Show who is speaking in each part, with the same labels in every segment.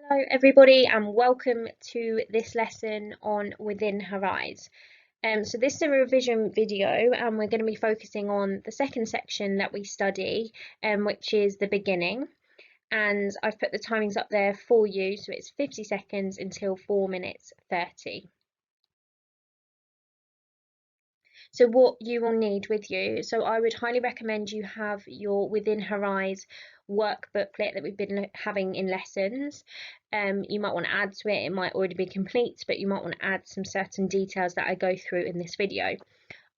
Speaker 1: Hello everybody and welcome to this lesson on Within Her Eyes. So this is a revision video and we're going to be focusing on the second section that we study, which is the beginning. And I've put the timings up there for you, so it's 50 seconds until 4 minutes 30. So what you will need with you, so I would highly recommend you have your Within Her Eyes work booklet that we've been having in lessons. You might want to add to it, it might already be complete, but you might want to add some certain details that I go through in this video.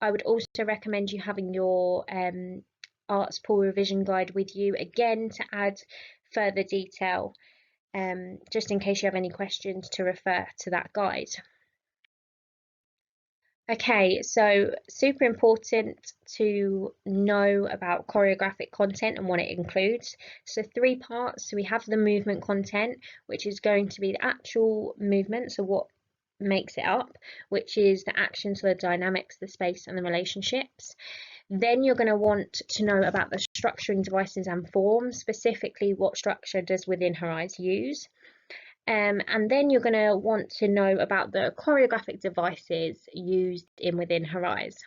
Speaker 1: I would also recommend you having your Arts Pool revision guide with you again to add further detail, just in case you have any questions to refer to that guide. Okay, so super important to know about choreographic content and what it includes. So 3 parts. So we have the movement content, which is going to be the actual movement, so what makes it up, which is the actions, so the dynamics, the space and the relationships. Then you're going to want to know about the structuring devices and forms, specifically what structure does Within Her Eyes use. And then you're going to want to know about the choreographic devices used in Within Her Eyes.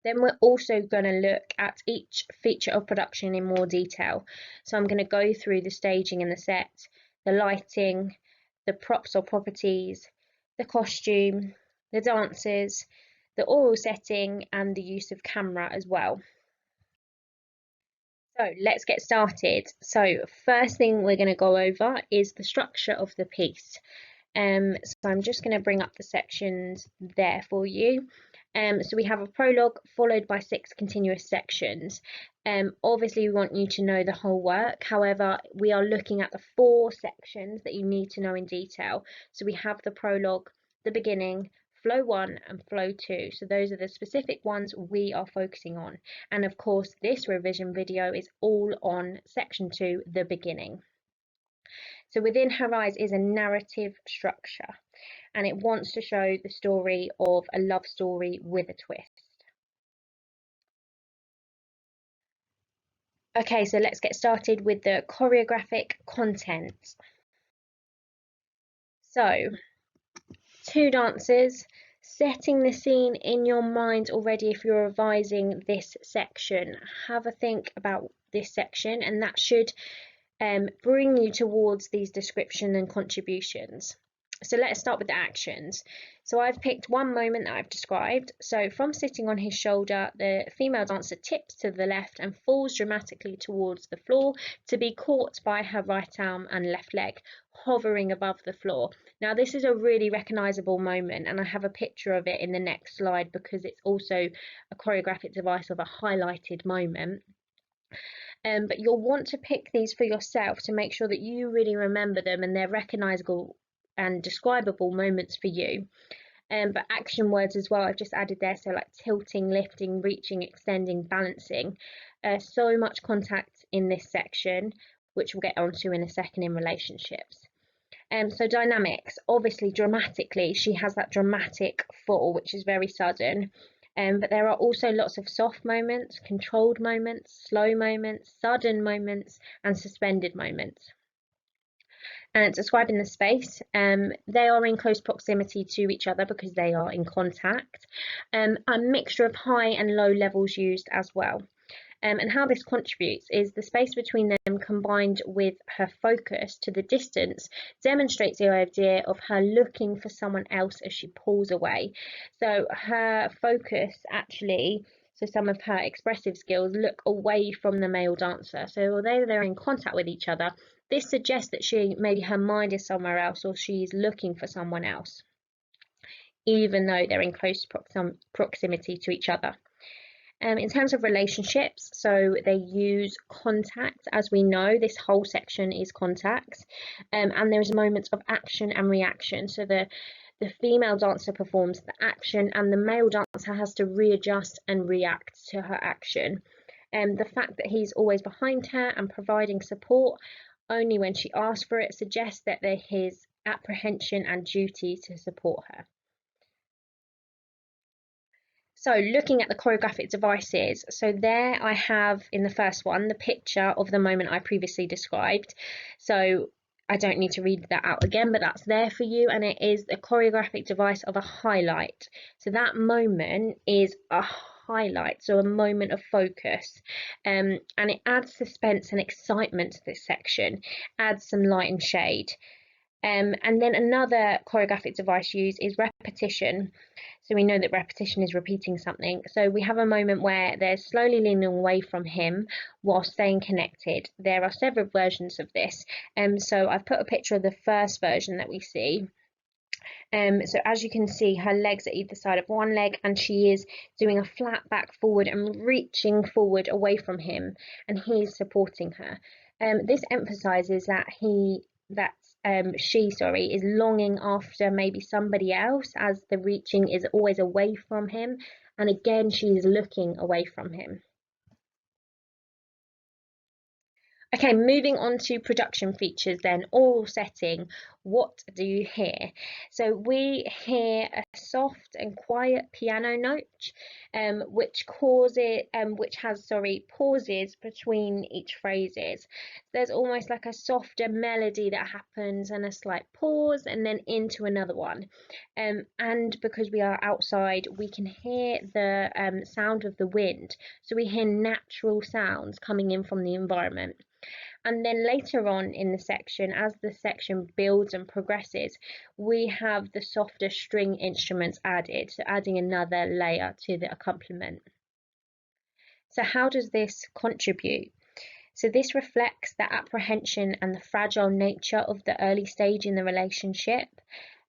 Speaker 1: Then we're also going to look at each feature of production in more detail. So I'm going to go through the staging and the set, the lighting, the props or properties, the costume, the dancers, the aural setting and the use of camera as well. So let's get started. So first thing we're going to go over is the structure of the piece. So I'm just going to bring up the sections there for you. So we have a prologue followed by 6 continuous sections. Obviously we want you to know the whole work, however we are looking at the 4 sections that you need to know in detail. So we have the prologue, the beginning, flow 1 and flow 2, so those are the specific ones we are focusing on, and of course this revision video is all on section 2, the beginning. So Within Her Eyes is a narrative structure and it wants to show the story of a love story with a twist. Okay, so let's get started with the choreographic content. So 2 dancers, setting the scene in your mind already if you're revising this section. Have a think about this section and that should bring you towards these description and contributions. So let's start with the actions. So I've picked one moment that I've described. So from sitting on his shoulder, the female dancer tips to the left and falls dramatically towards the floor to be caught by her right arm and left leg, hovering above the floor. Now this is a really recognisable moment and I have a picture of it in the next slide because it's also a choreographic device of a highlighted moment. But you'll want to pick these for yourself to make sure that you really remember them and they're recognisable and describable moments for you. But action words as well, I've just added there, so like tilting, lifting, reaching, extending, balancing. So much contact in this section, which we'll get onto in a second in relationships. So dynamics, obviously dramatically, she has that dramatic fall, which is very sudden. But there are also lots of soft moments, controlled moments, slow moments, sudden moments, and suspended moments. And describing the space, they are in close proximity to each other because they are in contact. A mixture of high and low levels used as well. And how this contributes is the space between them combined with her focus to the distance demonstrates the idea of her looking for someone else as she pulls away. So her focus actually, so some of her expressive skills look away from the male dancer. So although they're in contact with each other, this suggests that maybe her mind is somewhere else or she's looking for someone else, even though they're in close proximity to each other. In terms of relationships, so they use contact. As we know, this whole section is contact, and there's moments of action and reaction. So the female dancer performs the action and the male dancer has to readjust and react to her action. The fact that he's always behind her and providing support only when she asks for it suggests that there is apprehension and duty to support her. So looking at the choreographic devices, so there I have in the first one the picture of the moment I previously described. So I don't need to read that out again, but that's there for you, and it is the choreographic device of a highlight. So that moment is a highlight, so a moment of focus, and it adds suspense and excitement to this section, adds some light and shade. And then another choreographic device used is repetition. So we know that repetition is repeating something. So we have a moment where they're slowly leaning away from him while staying connected. There are several versions of this. So I've put a picture of the first version that we see. So as you can see, her legs are either side of one leg, and she is doing a flat back forward and reaching forward away from him, and he's supporting her. This emphasizes that she is longing after maybe somebody else, as the reaching is always away from him, and again she is looking away from him. Okay, moving on to production features then. Aural setting, what do you hear? So we hear a soft and quiet piano note, which has pauses between each phrases. There's almost like a softer melody that happens and a slight pause and then into another one. And because we are outside, we can hear the sound of the wind. So we hear natural sounds coming in from the environment. And then later on in the section, as the section builds and progresses, we have the softer string instruments added, so adding another layer to the accompaniment. So how does this contribute? So this reflects the apprehension and the fragile nature of the early stage in the relationship.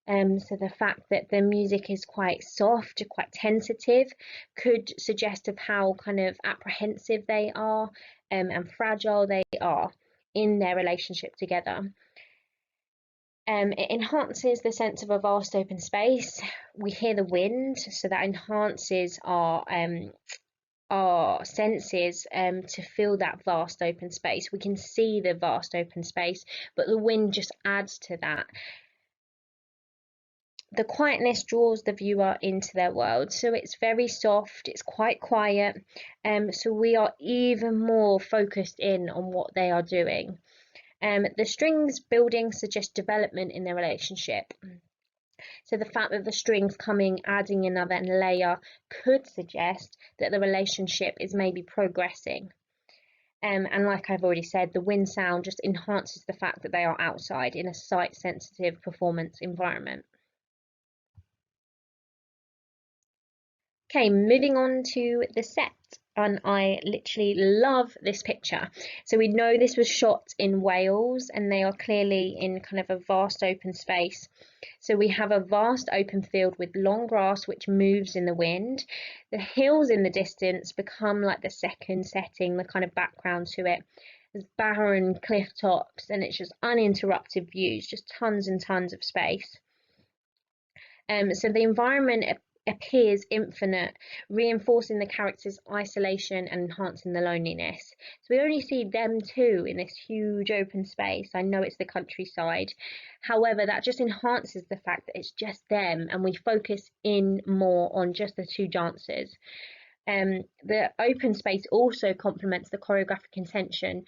Speaker 1: So the fact that the music is quite soft, quite tentative, could suggest of how kind of apprehensive they are and fragile they are in their relationship together. It enhances the sense of a vast open space. We hear the wind, so that enhances our senses to feel that vast open space. We can see the vast open space, but the wind just adds to that. The quietness draws the viewer into their world, so it's very soft, it's quite quiet, so we are even more focused in on what they are doing. The strings building suggests development in their relationship. So the fact that the strings coming, adding another layer, could suggest that the relationship is maybe progressing. And like I've already said, the wind sound just enhances the fact that they are outside in a sight-sensitive performance environment. Okay, moving on to the set, and I literally love this picture. So we know this was shot in Wales, and they are clearly in kind of a vast open space. So we have a vast open field with long grass which moves in the wind. The hills in the distance become like the second setting, the kind of background to it. There's barren cliff tops, and it's just uninterrupted views, just tons and tons of space. So the environment appears infinite, reinforcing the character's isolation and enhancing the loneliness. So we only see them two in this huge open space. I know it's the countryside. However, that just enhances the fact that it's just them, and we focus in more on just the two dancers. The open space also complements the choreographic intention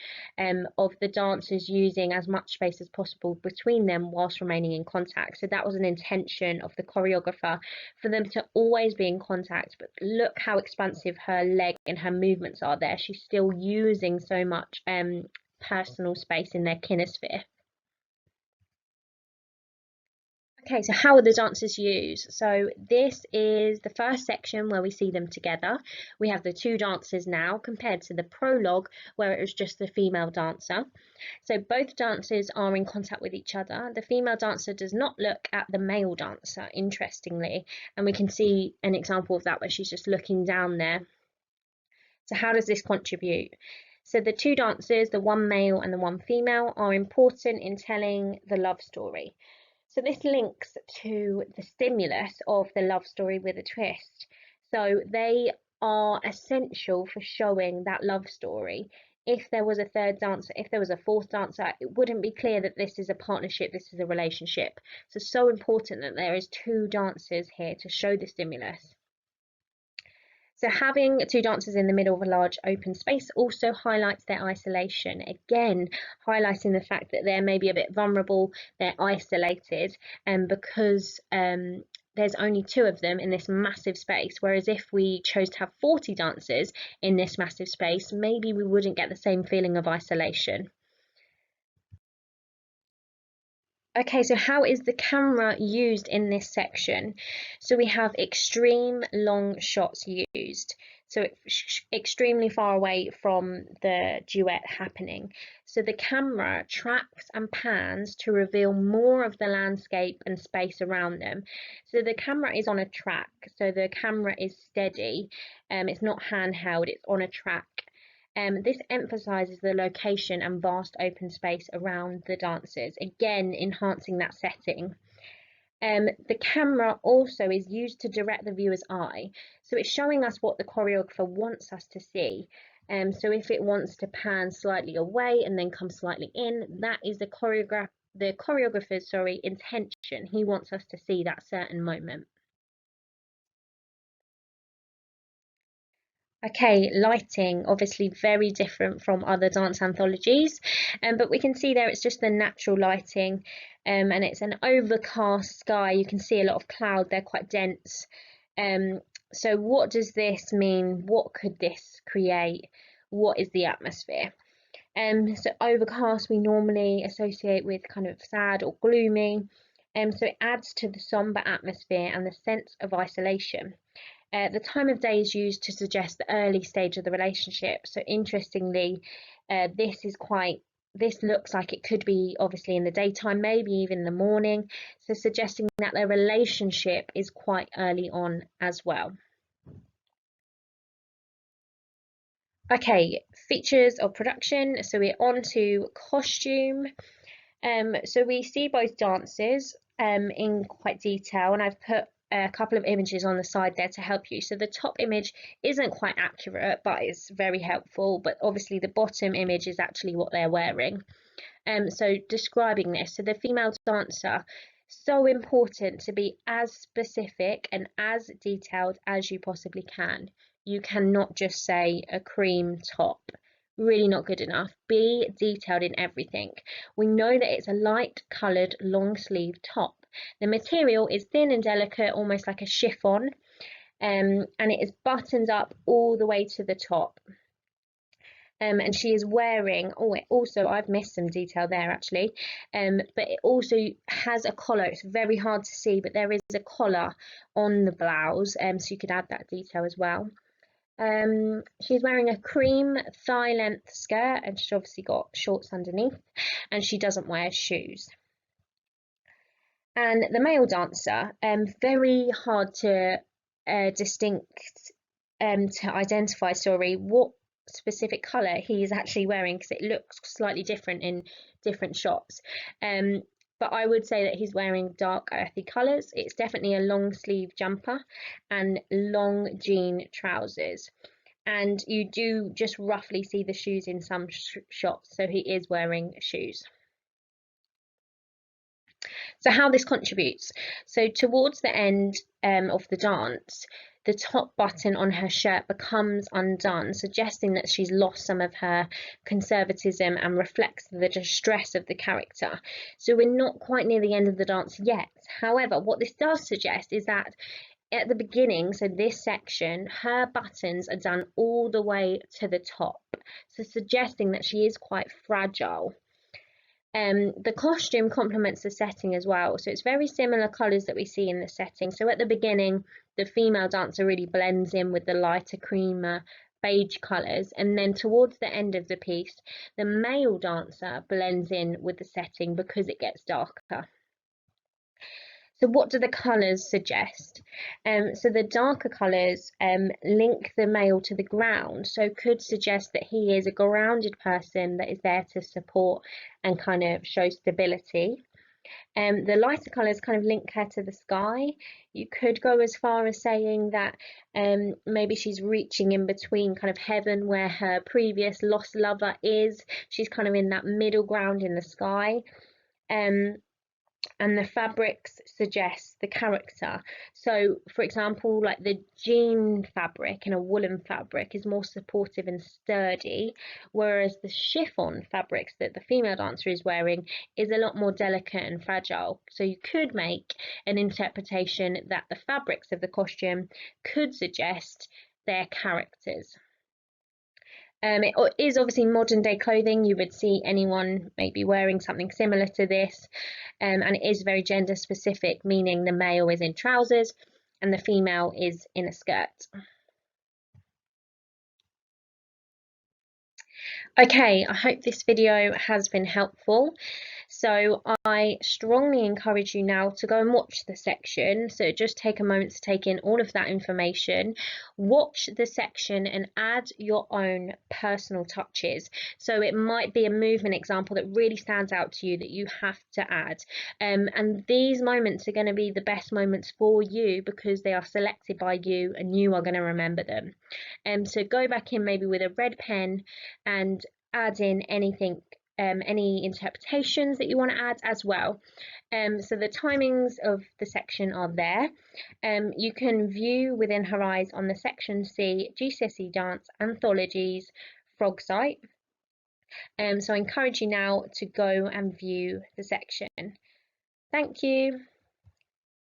Speaker 1: of the dancers using as much space as possible between them whilst remaining in contact. So that was an intention of the choreographer, for them to always be in contact. But look how expansive her leg and her movements are there. She's still using so much personal space in their kinesphere. Okay, so how are the dancers used? So this is the first section where we see them together. We have the two dancers now compared to the prologue where it was just the female dancer. So both dancers are in contact with each other. The female dancer does not look at the male dancer, interestingly, and we can see an example of that where she's just looking down there. So how does this contribute? So the two dancers, the one male and the one female, are important in telling the love story. So this links to the stimulus of the love story with a twist. So they are essential for showing that love story. If there was a third dancer, if there was a fourth dancer, it wouldn't be clear that this is a partnership, this is a relationship. So important that there is two dancers here to show the stimulus. So having two dancers in the middle of a large open space also highlights their isolation. Again, highlighting the fact that they're maybe a bit vulnerable, they're isolated, and because there's only two of them in this massive space, whereas if we chose to have 40 dancers in this massive space, maybe we wouldn't get the same feeling of isolation. Okay, so how is the camera used in this section? So we have extreme long shots used. So extremely far away from the duet happening. So the camera tracks and pans to reveal more of the landscape and space around them. So the camera is on a track. So the camera is steady. It's not handheld, it's on a track. This emphasises the location and vast open space around the dancers, again enhancing that setting. The camera also is used to direct the viewer's eye, so it's showing us what the choreographer wants us to see. So if it wants to pan slightly away and then come slightly in, that is the choreographer's intention. He wants us to see that certain moment. Okay, lighting, obviously very different from other dance anthologies, but we can see there it's just the natural lighting, and it's an overcast sky. You can see a lot of cloud, they're quite dense. So what does this mean? What could this create? What is the atmosphere? So overcast we normally associate with kind of sad or gloomy, so it adds to the somber atmosphere and the sense of isolation. The time of day is used to suggest the early stage of the relationship. So interestingly, this looks like it could be obviously in the daytime, maybe even in the morning. So suggesting that their relationship is quite early on as well. Okay, features of production. So we're on to costume. So we see both dances in quite detail, and I've put a couple of images on the side there to help you. So the top image isn't quite accurate, but it's very helpful. But obviously the bottom image is actually what they're wearing. So describing this, so the female dancer, so important to be as specific and as detailed as you possibly can. You cannot just say a cream top. Really not good enough. Be detailed in everything. We know that it's a light coloured long sleeve top. The material is thin and delicate, almost like a chiffon, and it is buttoned up all the way to the top. And she is wearing, I've missed some detail there actually, but it also has a collar. It's very hard to see, but there is a collar on the blouse, so you could add that detail as well. She's wearing a cream thigh length skirt, and she's obviously got shorts underneath, and she doesn't wear shoes. And the male dancer, very hard to identify, what specific colour he is actually wearing, because it looks slightly different in different shots. But I would say that he's wearing dark earthy colours. It's definitely a long sleeve jumper and long jean trousers. And you do just roughly see the shoes in some shots, so he is wearing shoes. So how this contributes. So towards the end of the dance, the top button on her shirt becomes undone, suggesting that she's lost some of her conservatism and reflects the distress of the character. So we're not quite near the end of the dance yet. However, what this does suggest is that at the beginning, so this section, her buttons are done all the way to the top, so suggesting that she is quite fragile. The costume complements the setting as well, so it's very similar colours that we see in the setting. So at the beginning, the female dancer really blends in with the lighter creamer beige colours, and then towards the end of the piece, the male dancer blends in with the setting because it gets darker. So what do the colours suggest? So the darker colours link the male to the ground, so could suggest that he is a grounded person that is there to support and kind of show stability. The lighter colours kind of link her to the sky. You could go as far as saying that maybe she's reaching in between kind of heaven where her previous lost lover is. She's kind of in that middle ground in the sky. and the fabrics suggest the character. So, for example, like the jean fabric in a woolen fabric is more supportive and sturdy, whereas the chiffon fabrics that the female dancer is wearing is a lot more delicate and fragile. So you could make an interpretation that the fabrics of the costume could suggest their characters. It is obviously modern day clothing. You would see anyone maybe wearing something similar to this, and it is very gender specific, meaning the male is in trousers and the female is in a skirt. Okay, I hope this video has been helpful. So I strongly encourage you now to go and watch the section. So just take a moment to take in all of that information, watch the section and add your own personal touches. So it might be a movement example that really stands out to you that you have to add. And these moments are going to be the best moments for you because they are selected by you and you are going to remember them. So go back in maybe with a red pen and add in anything, any interpretations that you want to add as well. So the timings of the section are there. You can view within her eyes on the section C GCSE Dance Anthologies frog site. So I encourage you now to go and view the section. Thank you.